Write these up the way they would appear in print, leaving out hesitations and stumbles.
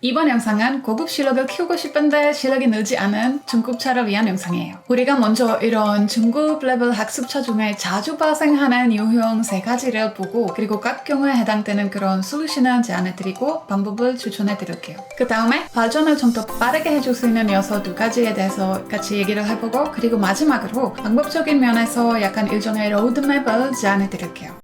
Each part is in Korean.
이번 영상은 고급 실력을 키우고 싶은데 실력이 늘지 않은 중급자를 위한 영상이에요. 우리가 먼저 이런 중급 레벨 학습자 중에 자주 발생하는 유형 3가지를 보고 그리고 각 경우에 해당되는 그런 솔루션을 제안해드리고 방법을 추천해드릴게요. 그 다음에 발전을 좀 더 빠르게 해줄 수 있는 요소 2가지에 대해서 같이 얘기를 해보고 그리고 마지막으로 방법적인 면에서 약간 일종의 로드맵을 제안해드릴게요.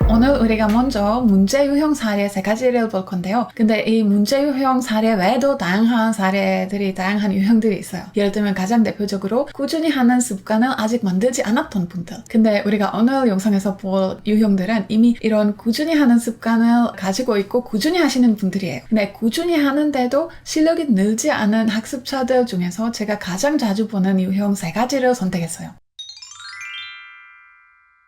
오늘 우리가 먼저 문제 유형 사례 3가지를 볼 건데요. 근데 이 문제 유형 사례 외에도 다양한 유형들이 있어요. 예를 들면 가장 대표적으로 꾸준히 하는 습관을 아직 만들지 않았던 분들. 근데 우리가 오늘 영상에서 볼 유형들은 이미 이런 꾸준히 하는 습관을 가지고 있고 꾸준히 하시는 분들이에요. 근데 꾸준히 하는데도 실력이 늘지 않은 학습자들 중에서 제가 가장 자주 보는 유형 3가지를 선택했어요.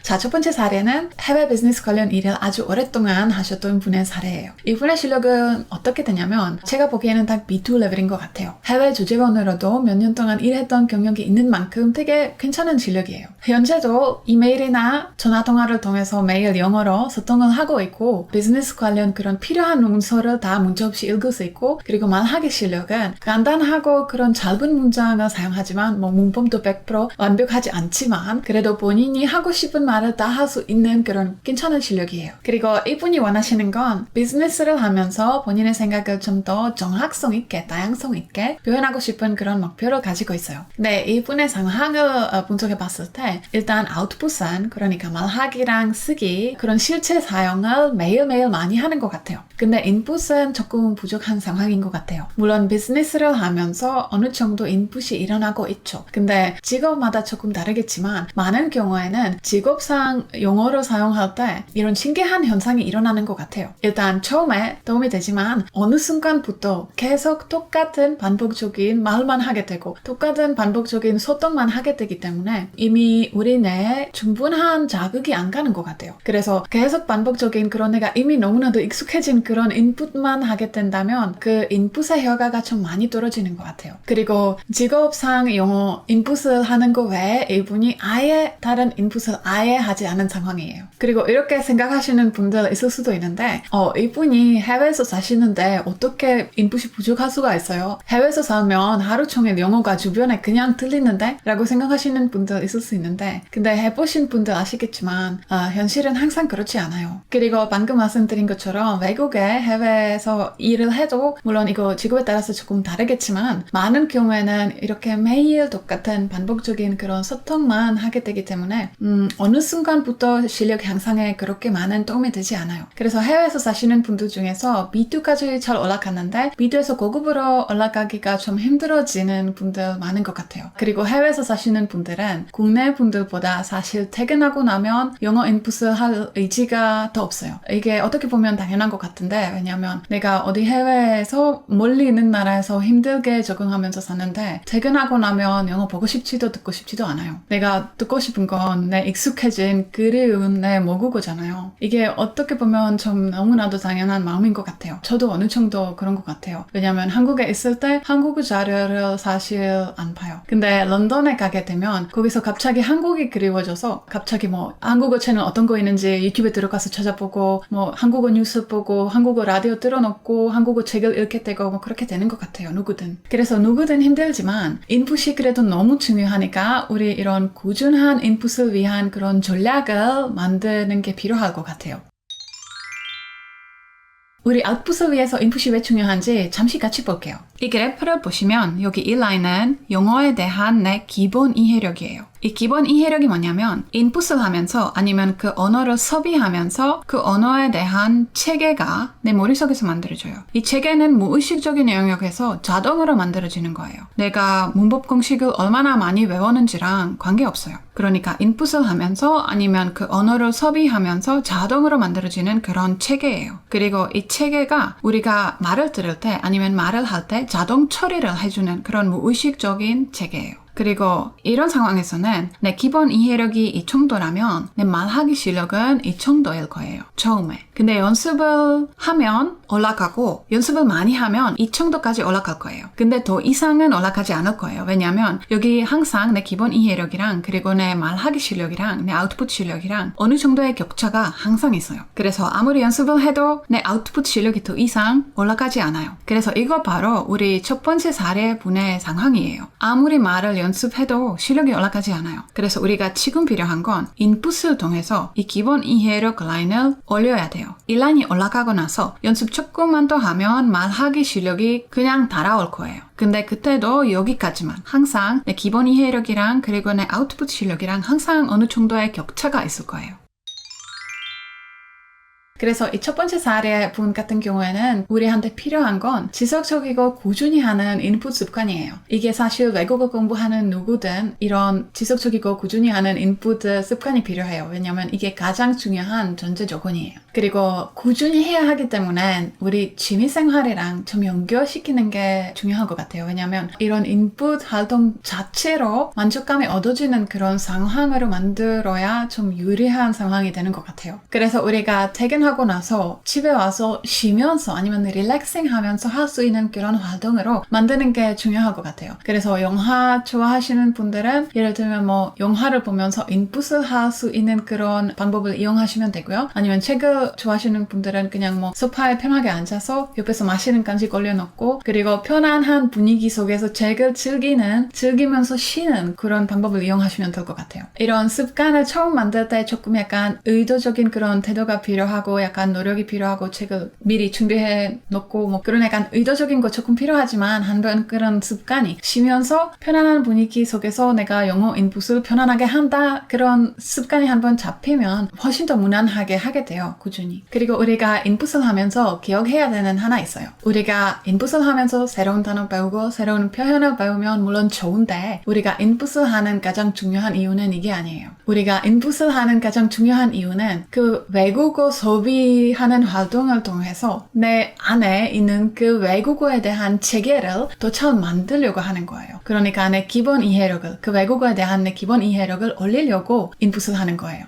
자, 첫 번째 사례는 해외 비즈니스 관련 일을 아주 오랫동안 하셨던 분의 사례예요. 이분의 실력은 어떻게 되냐면 제가 보기에는 딱 B2 레벨인 것 같아요. 해외 주재원으로도 몇 년 동안 일했던 경력이 있는 만큼 되게 괜찮은 실력이에요. 현재도 이메일이나 전화통화를 통해서 매일 영어로 소통을 하고 있고 비즈니스 관련 그런 필요한 문서를 다 문제없이 읽을 수 있고 그리고 말하기 실력은 간단하고 그런 짧은 문장을 사용하지만 문법도 100% 완벽하지 않지만 그래도 본인이 하고 싶은 말을 다 할 수 있는 그런 괜찮은 실력이에요. 그리고 이분이 원하시는 건 비즈니스를 하면서 본인의 생각을 좀 더 정확성 있게, 다양성 있게 표현하고 싶은 그런 목표를 가지고 있어요. 근데 이분의 상황을 분석해 봤을 때 일단 아웃풋은 그러니까 말하기랑 쓰기 그런 실체 사용을 매일매일 많이 하는 것 같아요. 근데 인풋은 조금 부족한 상황인 것 같아요. 물론 비즈니스를 하면서 어느 정도 인풋이 일어나고 있죠. 근데 직업마다 조금 다르겠지만 많은 경우에는 직업상 영어를 사용할 때 이런 신기한 현상이 일어나는 것 같아요. 일단 처음에 도움이 되지만 어느 순간부터 계속 똑같은 반복적인 말만 하게 되고 똑같은 반복적인 소통만 하게 되기 때문에 이미 우리 뇌에 충분한 자극이 안 가는 것 같아요. 그래서 계속 반복적인 그런 내가 이미 너무나도 익숙해진 그런 인풋만 하게 된다면 그 인풋의 효과가 좀 많이 떨어지는 것 같아요. 그리고 직업상 영어 인풋을 하는 거 외에 이분이 아예 다른 인풋을 아예 하지 않은 상황이에요. 그리고 이렇게 생각하시는 분들 있을 수도 있는데 이분이 해외에서 사시는데 어떻게 인풋이 부족할 수가 있어요? 해외에서 살면 하루 종일 영어가 주변에 그냥 들리는데? 라고 생각하시는 분들 있을 수 있는데 근데 해보신 분들 아시겠지만 현실은 항상 그렇지 않아요. 그리고 방금 말씀드린 것처럼 외국에 해외에서 일을 해도 물론 이거 직업에 따라서 조금 다르겠지만 많은 경우에는 이렇게 매일 똑같은 반복적인 그런 소통만 하게 되기 때문에 어느 순간부터 실력 향상에 그렇게 많은 도움이 되지 않아요. 그래서 해외에서 사시는 분들 중에서 B2까지 잘 올라갔는데 B2에서 고급으로 올라가기가 좀 힘들어지는 분들 많은 것 같아요. 그리고 해외에서 사시는 분들은 국내 분들보다 사실 퇴근하고 나면 영어 인풋을 할 의지가 더 없어요. 이게 어떻게 보면 당연한 것 같은데 왜냐면 내가 어디 해외에서 멀리 있는 나라에서 힘들게 적응하면서 사는데 퇴근하고 나면 영어 보고 싶지도 듣고 싶지도 않아요. 내가 듣고 싶은 건 내 익숙해진 그리운 내 모국어잖아요. 이게 어떻게 보면 좀 너무나도 당연한 마음인 것 같아요. 저도 어느 정도 그런 것 같아요. 왜냐면 한국에 있을 때 한국어 자료를 사실 안 봐요. 근데 런던에 가게 되면 거기서 갑자기 한국이 그리워져서 갑자기 한국어 채널 어떤 거 있는지 유튜브에 들어가서 찾아보고 한국어 뉴스 보고 한국어 라디오 틀어놓고 한국어 책을 읽게 되고 그렇게 되는 것 같아요. 누구든. 그래서 누구든 힘들지만 인풋이 그래도 너무 중요하니까 우리 이런 꾸준한 인풋을 위한 그런 전략을 만드는 게 필요할 것 같아요. 우리 아웃풋을 위해서 인풋이 왜 중요한지 잠시 같이 볼게요. 이 그래프를 보시면 여기 이 라인은 영어에 대한 내 기본 이해력이에요. 이 기본 이해력이 뭐냐면 인풋을 하면서 아니면 그 언어를 섭외하면서 그 언어에 대한 체계가 내 머릿속에서 만들어져요. 이 체계는 무의식적인 영역에서 자동으로 만들어지는 거예요. 내가 문법 공식을 얼마나 많이 외웠는지랑 관계없어요. 그러니까 인풋을 하면서 아니면 그 언어를 섭외하면서 자동으로 만들어지는 그런 체계예요. 그리고 이 체계가 우리가 말을 들을 때 아니면 말을 할 때 자동 처리를 해주는 그런 무의식적인 체계예요. 그리고 이런 상황에서는 내 기본 이해력이 이 정도라면 내 말하기 실력은 이 정도일 거예요. 처음에. 근데 연습을 하면 올라가고 연습을 많이 하면 이 정도까지 올라갈 거예요. 근데 더 이상은 올라가지 않을 거예요. 왜냐하면 여기 항상 내 기본 이해력이랑 그리고 내 말하기 실력이랑 내 아웃풋 실력이랑 어느 정도의 격차가 항상 있어요. 그래서 아무리 연습을 해도 내 아웃풋 실력이 더 이상 올라가지 않아요. 그래서 이거 바로 우리 첫 번째 사례분의 상황이에요. 아무리 말을 연습해도 실력이 올라가지 않아요. 그래서 우리가 지금 필요한 건 인풋을 통해서 이 기본 이해력 라인을 올려야 돼요. 이 라인이 올라가고 나서 연습 조금만 더 하면 말하기 실력이 그냥 따라올 거예요. 근데 그때도 여기까지만 항상 내 기본 이해력이랑 그리고 내 아웃풋 실력이랑 항상 어느 정도의 격차가 있을 거예요. 그래서 이 첫 번째 사례 분 같은 경우에는 우리한테 필요한 건 지속적이고 꾸준히 하는 인풋 습관이에요. 이게 사실 외국어 공부하는 누구든 이런 지속적이고 꾸준히 하는 인풋 습관이 필요해요. 왜냐면 이게 가장 중요한 전제 조건이에요. 그리고 꾸준히 해야 하기 때문에 우리 취미생활이랑 좀 연결시키는 게 중요한 것 같아요. 왜냐면 이런 인풋 활동 자체로 만족감이 얻어지는 그런 상황으로 만들어야 좀 유리한 상황이 되는 것 같아요. 그래서 우리가 퇴근하고 나서 집에 와서 쉬면서 아니면 릴렉싱 하면서 할 수 있는 그런 활동으로 만드는 게 중요한 것 같아요. 그래서 영화 좋아하시는 분들은 예를 들면 뭐 영화를 보면서 인풋을 할 수 있는 그런 방법을 이용하시면 되고요. 아니면 책을 좋아하시는 분들은 그냥 뭐 소파에 편하게 앉아서 옆에서 맛있는 간식 올려놓고 그리고 편안한 분위기 속에서 책을 즐기면서 쉬는 그런 방법을 이용하시면 될 것 같아요. 이런 습관을 처음 만들 때 조금 약간 의도적인 그런 태도가 필요하고 약간 노력이 필요하고 책을 미리 준비해 놓고 뭐 그런 약간 의도적인 거 조금 필요하지만 한번 그런 습관이 쉬면서 편안한 분위기 속에서 내가 영어 인풋을 편안하게 한다 그런 습관이 한번 잡히면 훨씬 더 무난하게 하게 돼요. 꾸준히. 그리고 우리가 인풋을 하면서 기억해야 되는 하나 있어요. 우리가 인풋을 하면서 새로운 단어 배우고 새로운 표현을 배우면 물론 좋은데 우리가 인풋을 하는 가장 중요한 이유는 이게 아니에요. 우리가 인풋을 하는 가장 중요한 이유는 그 외국어 소비하는 활동을 통해서 내 안에 있는 그 외국어에 대한 체계를 더 잘 만들려고 하는 거예요. 그러니까 내 기본 이해력을, 그 외국어에 대한 내 기본 이해력을 올리려고 인풋을 하는 거예요.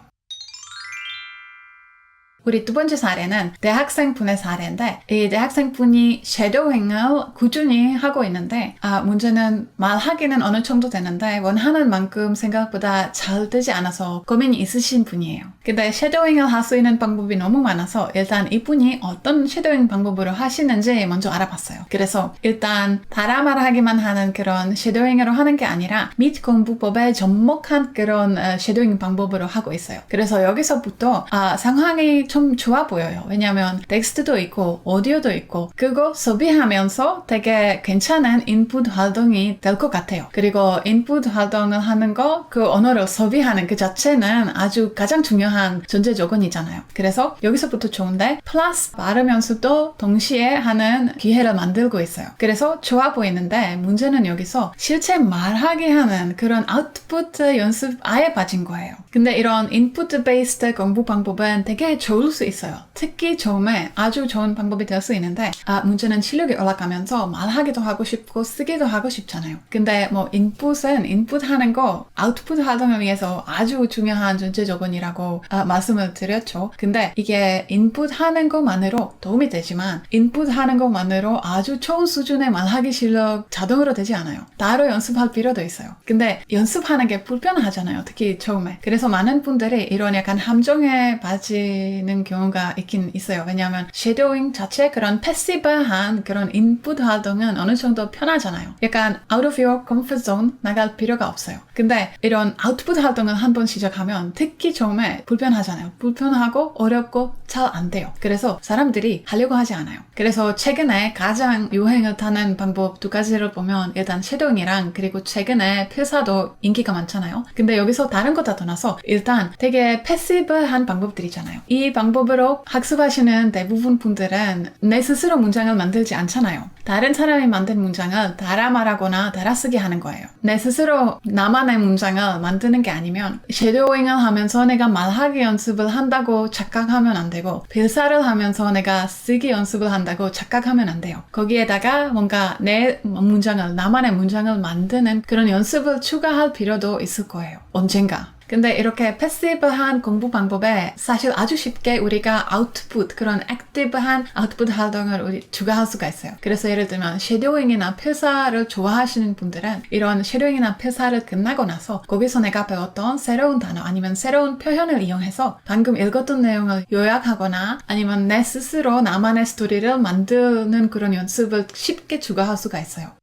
우리 두 번째 사례는 대학생분의 사례인데 이 대학생분이 섀도잉을 꾸준히 하고 있는데 문제는 말하기는 어느 정도 되는데 원하는 만큼 생각보다 잘 되지 않아서 고민이 있으신 분이에요. 근데 섀도잉을 할 수 있는 방법이 너무 많아서 일단 이분이 어떤 섀도잉 방법으로 하시는지 먼저 알아봤어요. 그래서 일단 따라 말하기만 하는 그런 섀도잉으로 하는 게 아니라 밋 공부법에 접목한 그런 섀도잉 방법으로 하고 있어요. 그래서 여기서부터 상황이 좀 좋아 보여요. 왜냐면 텍스트도 있고 오디오도 있고 그거 소비하면서 되게 괜찮은 인풋 활동이 될 것 같아요. 그리고 인풋 활동을 하는 거, 그 언어를 소비하는 그 자체는 아주 가장 중요한 전제 조건이잖아요. 그래서 여기서부터 좋은데 플러스 발음 연습도 동시에 하는 기회를 만들고 있어요. 그래서 좋아 보이는데 문제는 여기서 실제 말하게 하는 그런 아웃풋 연습 아예 빠진 거예요. 근데 이런 인풋 베이스드 공부 방법은 되게 좋을 수 있어요. 특히 처음에 아주 좋은 방법이 될 수 있는데 문제는 실력이 올라가면서 말하기도 하고 싶고 쓰기도 하고 싶잖아요. 근데 뭐 인풋은 인풋하는 거 아웃풋 활동을 위해서 아주 중요한 전제 조건이라고 말씀을 드렸죠. 근데 이게 인풋하는 것만으로 도움이 되지만 인풋하는 것만으로 아주 좋은 수준의 말하기 실력 자동으로 되지 않아요. 따로 연습할 필요도 있어요. 근데 연습하는 게 불편하잖아요. 특히 처음에. 그래서 많은 분들이 이런 약간 함정에 빠지는 경우가 있긴 있어요. 왜냐하면 섀도잉 자체 그런 패시브한 그런 인풋 활동은 어느 정도 편하잖아요. 약간 out of your comfort zone 나갈 필요가 없어요. 근데 이런 아웃풋 활동을 한번 시작하면 특히 처음에 불편하잖아요. 불편하고 어렵고 잘 안 돼요. 그래서 사람들이 하려고 하지 않아요. 그래서 최근에 가장 유행을 타는 방법 두 가지를 보면 일단 섀도잉이랑 그리고 최근에 필사도 인기가 많잖아요. 근데 여기서 다른 거 다 떠나서 일단 되게 패시브한 방법들이잖아요. 이 방법으로 학습하시는 대부분 분들은 내 스스로 문장을 만들지 않잖아요. 다른 사람이 만든 문장을 달아 말하거나 달아쓰기 하는 거예요. 내 스스로 나만의 문장을 만드는 게 아니면 쉐도잉을 하면서 내가 말하기 연습을 한다고 착각하면 안 되고 필사를 하면서 내가 쓰기 연습을 한다고 착각하면 안 돼요. 거기에다가 뭔가 내 문장을, 나만의 문장을 만드는 그런 연습을 추가할 필요도 있을 거예요. 언젠가. 근데 이렇게 패시브한 공부 방법에 사실 아주 쉽게 우리가 아웃풋, 그런 액티브한 아웃풋 활동을 우리 추가할 수가 있어요. 그래서 예를 들면 쉐도잉이나 필사를 좋아하시는 분들은 이런 쉐도잉이나 필사를 끝나고 나서 거기서 내가 배웠던 새로운 단어 아니면 새로운 표현을 이용해서 방금 읽었던 내용을 요약하거나 아니면 내 스스로 나만의 스토리를 만드는 그런 연습을 쉽게 추가할 수가 있어요.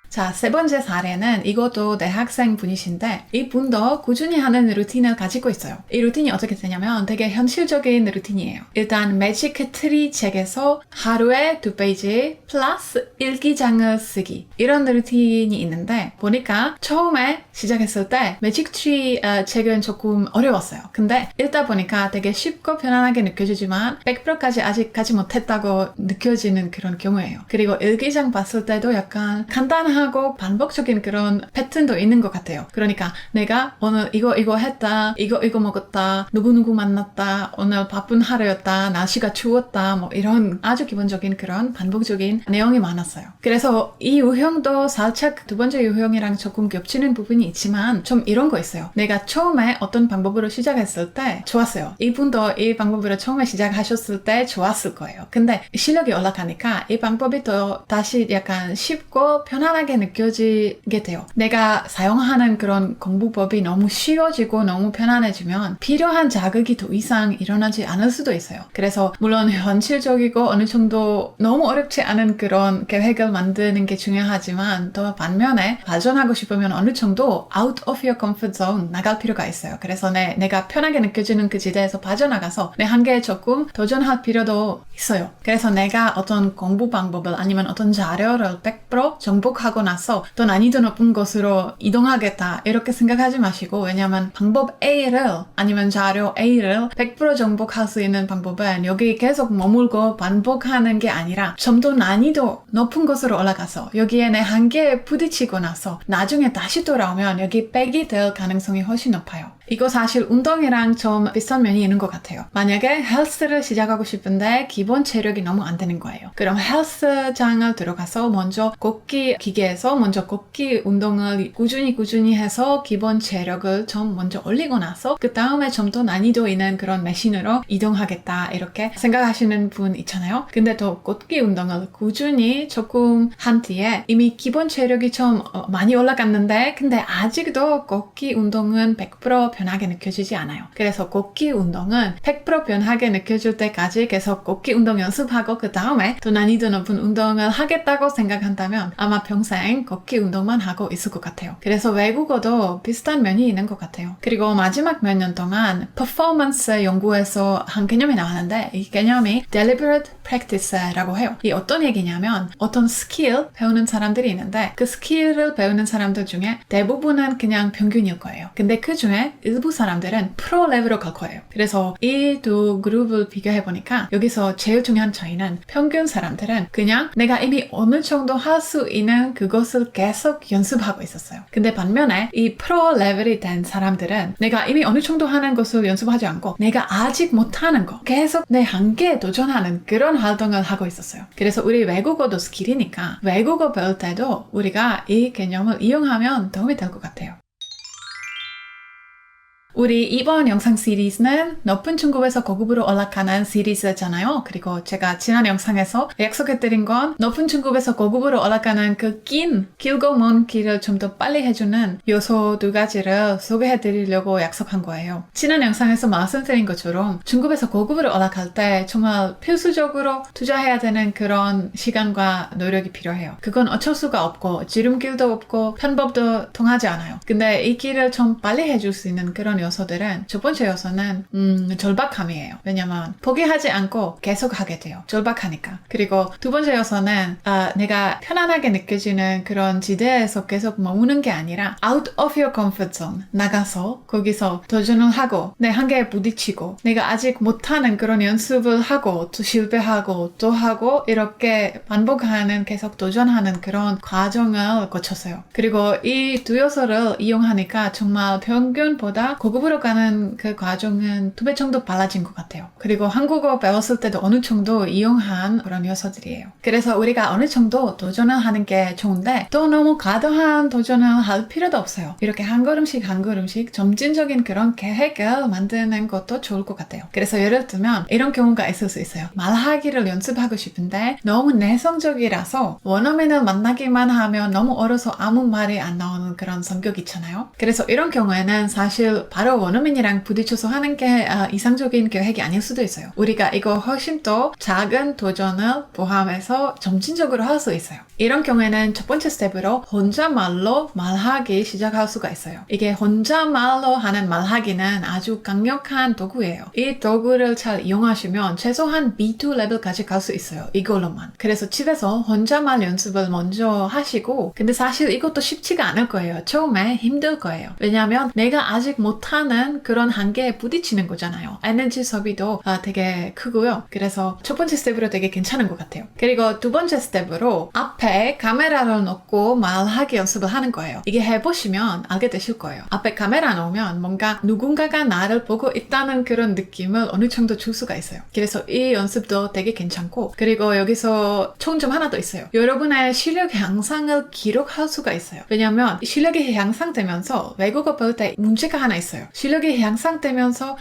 자, 세 번째 사례는 이것도 대학생 분이신데 이분도 꾸준히 하는 루틴을 가지고 있어요. 이 루틴이 어떻게 되냐면 되게 현실적인 루틴이에요. 일단 매직 트리 책에서 하루에 2페이지 플러스 일기장을 쓰기, 이런 루틴이 있는데 보니까 처음에 시작했을 때 매직 트리 책은 조금 어려웠어요. 근데 읽다 보니까 되게 쉽고 편안하게 느껴지지만 100%까지 아직 가지 못했다고 느껴지는 그런 경우예요. 그리고 일기장 봤을 때도 약간 간단하고 반복적인 그런 패턴도 있는 것 같아요. 그러니까 내가 오늘 이거 했다, 이거 먹었다, 누구누구 만났다, 오늘 바쁜 하루였다, 날씨가 추웠다, 뭐 이런 아주 기본적인 그런 반복적인 내용이 많았어요. 그래서 이 유형도 살짝 두 번째 유형이랑 조금 겹치는 부분이 있지만 좀 이런 거 있어요. 내가 처음에 어떤 방법으로 시작했을 때 좋았어요. 이분도 이 방법으로 처음에 시작하셨을 때 좋았을 거예요. 근데 실력이 올라가니까 이 방법이 또 다시 약간 쉽고 편안하게 느껴지게 돼요. 내가 사용하는 그런 공부법이 너무 쉬워지고 너무 편안해지면 필요한 자극이 더 이상 일어나지 않을 수도 있어요. 그래서 물론 현실적이고 어느 정도 너무 어렵지 않은 그런 계획을 만드는 게 중요하지만 또 반면에 발전하고 싶으면 어느 정도 out of your comfort zone 나갈 필요가 있어요. 그래서 내가 편하게 느껴지는 그 지대에서 빠져나가서 내 한계에 조금 도전할 필요도 있어요. 그래서 내가 어떤 공부 방법을 아니면 어떤 자료를 100% 정복하고 나서 더 난이도 높은 곳으로 이동하겠다 이렇게 생각하지 마시고, 왜냐면 방법 A를 아니면 자료 A를 100% 정복할 수 있는 방법은 여기 계속 머물고 반복하는 게 아니라 좀 더 난이도 높은 곳으로 올라가서 여기에 내 한계에 부딪히고 나서 나중에 다시 돌아오면 여기 백이 될 가능성이 훨씬 높아요. 이거 사실 운동이랑 좀 비슷한 면이 있는 것 같아요. 만약에 헬스를 시작하고 싶은데 기본 체력이 너무 안 되는 거예요. 그럼 헬스장을 들어가서 먼저 걷기 기계에서 먼저 걷기 운동을 꾸준히 해서 기본 체력을 좀 먼저 올리고 나서 그 다음에 좀 더 난이도 있는 그런 머신으로 이동하겠다 이렇게 생각하시는 분 있잖아요. 근데 또 걷기 운동을 꾸준히 조금 한 뒤에 이미 기본 체력이 좀 많이 올라갔는데 근데 아직도 걷기 운동은 100% 변하게 느껴지지 않아요. 그래서 걷기 운동은 100% 변하게 느껴질 때까지 계속 걷기 운동 연습하고 그 다음에 더 난이도 높은 운동을 하겠다고 생각한다면 아마 평생 걷기 운동만 하고 있을 것 같아요. 그래서 외국어도 비슷한 면이 있는 것 같아요. 그리고 마지막 몇 년 동안 퍼포먼스 연구에서 한 개념이 나왔는데 이 개념이 deliberate practice라고 해요. 이 어떤 얘기냐면 어떤 스킬 배우는 사람들이 있는데 그 스킬을 배우는 사람들 중에 대부분은 그냥 평균일 거예요. 근데 그 중에 일부 사람들은 프로 레벨로 갈 거예요. 그래서 이 두 그룹을 비교해보니까 여기서 제일 중요한 차이는 평균 사람들은 그냥 내가 이미 어느 정도 할 수 있는 그것을 계속 연습하고 있었어요. 근데 반면에 이 프로 레벨이 된 사람들은 내가 이미 어느 정도 하는 것을 연습하지 않고 내가 아직 못하는 거 계속 내 한계에 도전하는 그런 활동을 하고 있었어요. 그래서 우리 외국어도 스킬이니까 외국어 배울 때도 우리가 이 개념을 이용하면 도움이 될 것 같아요. 우리 이번 영상 시리즈는 높은 중급에서 고급으로 올라가는 시리즈잖아요. 그리고 제가 지난 영상에서 약속해드린 건 높은 중급에서 고급으로 올라가는 그 길고 먼 길을 좀 더 빨리 해주는 요소 2가지를 소개해드리려고 약속한 거예요. 지난 영상에서 말씀드린 것처럼 중급에서 고급으로 올라갈 때 정말 필수적으로 투자해야 되는 그런 시간과 노력이 필요해요. 그건 어쩔 수가 없고 지름길도 없고 편법도 통하지 않아요. 근데 이 길을 좀 빨리 해줄 수 있는 그런 요소들은 첫 번째 요소는 절박함이에요. 왜냐면 포기하지 않고 계속 하게 돼요. 절박하니까. 그리고 두 번째 요소는 내가 편안하게 느껴지는 그런 지대에서 계속 머무는 게 아니라 out of your comfort zone 나가서 거기서 도전을 하고 내 한계에 부딪히고 내가 아직 못하는 그런 연습을 하고 또 실패하고 또 하고 이렇게 반복하는 계속 도전하는 그런 과정을 거쳤어요. 그리고 이 두 요소를 이용하니까 정말 평균보다 고급으로 가는 그 과정은 2배 정도 빨라진 것 같아요. 그리고 한국어 배웠을 때도 어느 정도 이용한 그런 요소들이에요. 그래서 우리가 어느 정도 도전을 하는 게 좋은데 또 너무 과도한 도전을 할 필요도 없어요. 이렇게 한 걸음씩 한 걸음씩 점진적인 그런 계획을 만드는 것도 좋을 것 같아요. 그래서 예를 들면 이런 경우가 있을 수 있어요. 말하기를 연습하고 싶은데 너무 내성적이라서 원어민을 만나기만 하면 너무 어려서 아무 말이 안 나오는 그런 성격 있잖아요. 그래서 이런 경우에는 사실 바로 원어민이랑 부딪혀서 하는 게 이상적인 계획이 아닐 수도 있어요. 우리가 이거 훨씬 더 작은 도전을 포함해서 점진적으로 할 수 있어요. 이런 경우에는 첫 번째 스텝으로 혼자말로 말하기 시작할 수가 있어요. 이게 혼자말로 하는 말하기는 아주 강력한 도구예요. 이 도구를 잘 이용하시면 최소한 B2 레벨까지 갈 수 있어요. 이걸로만. 그래서 집에서 혼자말 연습을 먼저 하시고 근데 사실 이것도 쉽지가 않을 거예요. 처음에 힘들 거예요. 왜냐하면 내가 아직 못하는 그런 한계에 부딪히는 거잖아요. 에너지 소비도 되게 크고요. 그래서 첫 번째 스텝으로 되게 괜찮은 것 같아요. 그리고 두 번째 스텝으로 앞에 카메라를 놓고 말하기 연습을 하는 거예요. 이게 해보시면 알게 되실 거예요. 앞에 카메라 놓으면 뭔가 누군가가 나를 보고 있다는 그런 느낌을 어느 정도 줄 수가 있어요. 그래서 이 연습도 되게 괜찮고 그리고 여기서 총 좀 하나 더 있어요. 여러분의 실력 향상을 기록할 수가 있어요. 왜냐하면 실력이 향상되면서 외국어 배울 때 문제가 하나 있어요. 실력이 향상되면서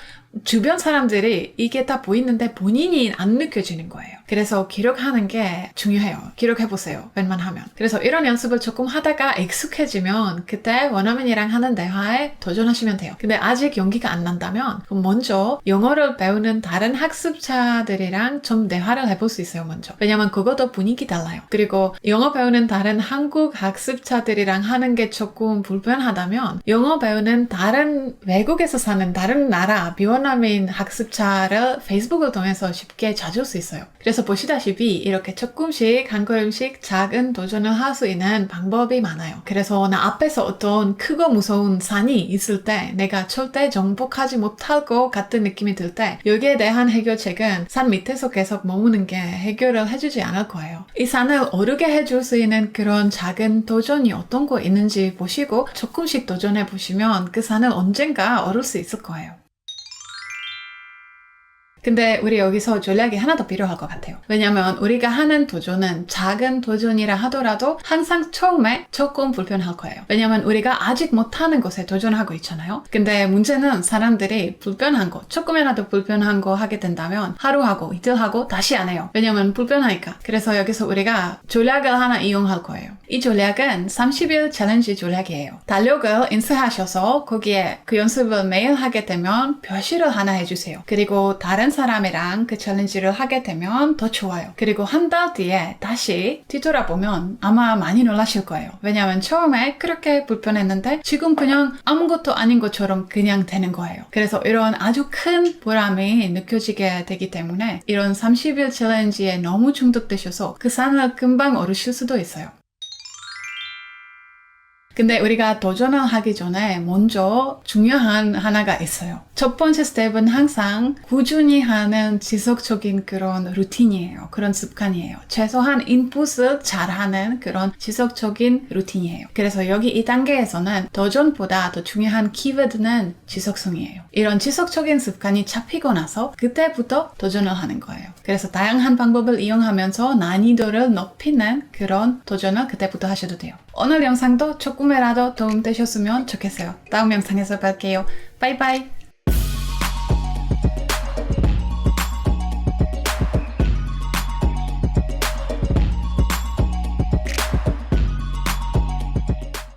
주변 사람들이 이게 다 보이는데 본인이 안 느껴지는 거예요. 그래서 기록하는 게 중요해요. 기록해보세요. 웬만하면. 그래서 이런 연습을 조금 하다가 익숙해지면 그때 원어민이랑 하는 대화에 도전하시면 돼요. 근데 아직 용기가 안 난다면 그럼 먼저 영어를 배우는 다른 학습자들이랑 좀 대화를 해볼 수 있어요. 먼저. 왜냐면 그것도 분위기 달라요. 그리고 영어 배우는 다른 한국 학습자들이랑 하는 게 조금 불편하다면 영어 배우는 다른 외국에서 사는 다른 나라 비원어민 학습자를 페이스북을 통해서 쉽게 찾을 수 있어요. 그래서 보시다시피 이렇게 조금씩 한 걸음씩 작은 도전을 할 수 있는 방법이 많아요. 그래서 나 앞에서 어떤 크고 무서운 산이 있을 때 내가 절대 정복하지 못할 것 같은 느낌이 들 때 여기에 대한 해결책은 산 밑에서 계속 머무는 게 해결을 해주지 않을 거예요. 이 산을 오르게 해줄 수 있는 그런 작은 도전이 어떤 거 있는지 보시고 조금씩 도전해 보시면 그 산을 언젠가 오를 수 있을 거예요. 근데 우리 여기서 전략이 하나 더 필요할 것 같아요. 왜냐면 우리가 하는 도전은 작은 도전이라 하더라도 항상 처음에 조금 불편할 거예요. 왜냐면 우리가 아직 못하는 것에 도전하고 있잖아요. 근데 문제는 사람들이 불편한 거, 조금이라도 불편한 거 하게 된다면 하루 하고 이틀 하고 다시 안 해요. 왜냐면 불편하니까. 그래서 여기서 우리가 전략을 하나 이용할 거예요. 이 전략은 30일 챌린지 전략이에요. 달력을 인쇄하셔서 거기에 그 연습을 매일 하게 되면 표시를 하나 해주세요. 그리고 다른 사람이랑 그 챌린지를 하게 되면 더 좋아요. 그리고 한 달 뒤에 다시 뒤돌아보면 아마 많이 놀라실 거예요. 왜냐하면 처음에 그렇게 불편했는데 지금 그냥 아무것도 아닌 것처럼 그냥 되는 거예요. 그래서 이런 아주 큰 보람이 느껴지게 되기 때문에 이런 30일 챌린지에 너무 중독되셔서 그 산을 금방 오르실 수도 있어요. 근데 우리가 도전을 하기 전에 먼저 중요한 하나가 있어요. 첫 번째 스텝은 항상 꾸준히 하는 지속적인 그런 루틴이에요. 그런 습관이에요. 최소한 인풋을 잘하는 그런 지속적인 루틴이에요. 그래서 여기 이 단계에서는 도전보다 더 중요한 키워드는 지속성이에요. 이런 지속적인 습관이 잡히고 나서 그때부터 도전을 하는 거예요. 그래서 다양한 방법을 이용하면서 난이도를 높이는 그런 도전을 그때부터 하셔도 돼요. 오늘 영상도 조금이라도 도움되셨으면 좋겠어요. 다음 영상에서 뵐게요. 바이바이.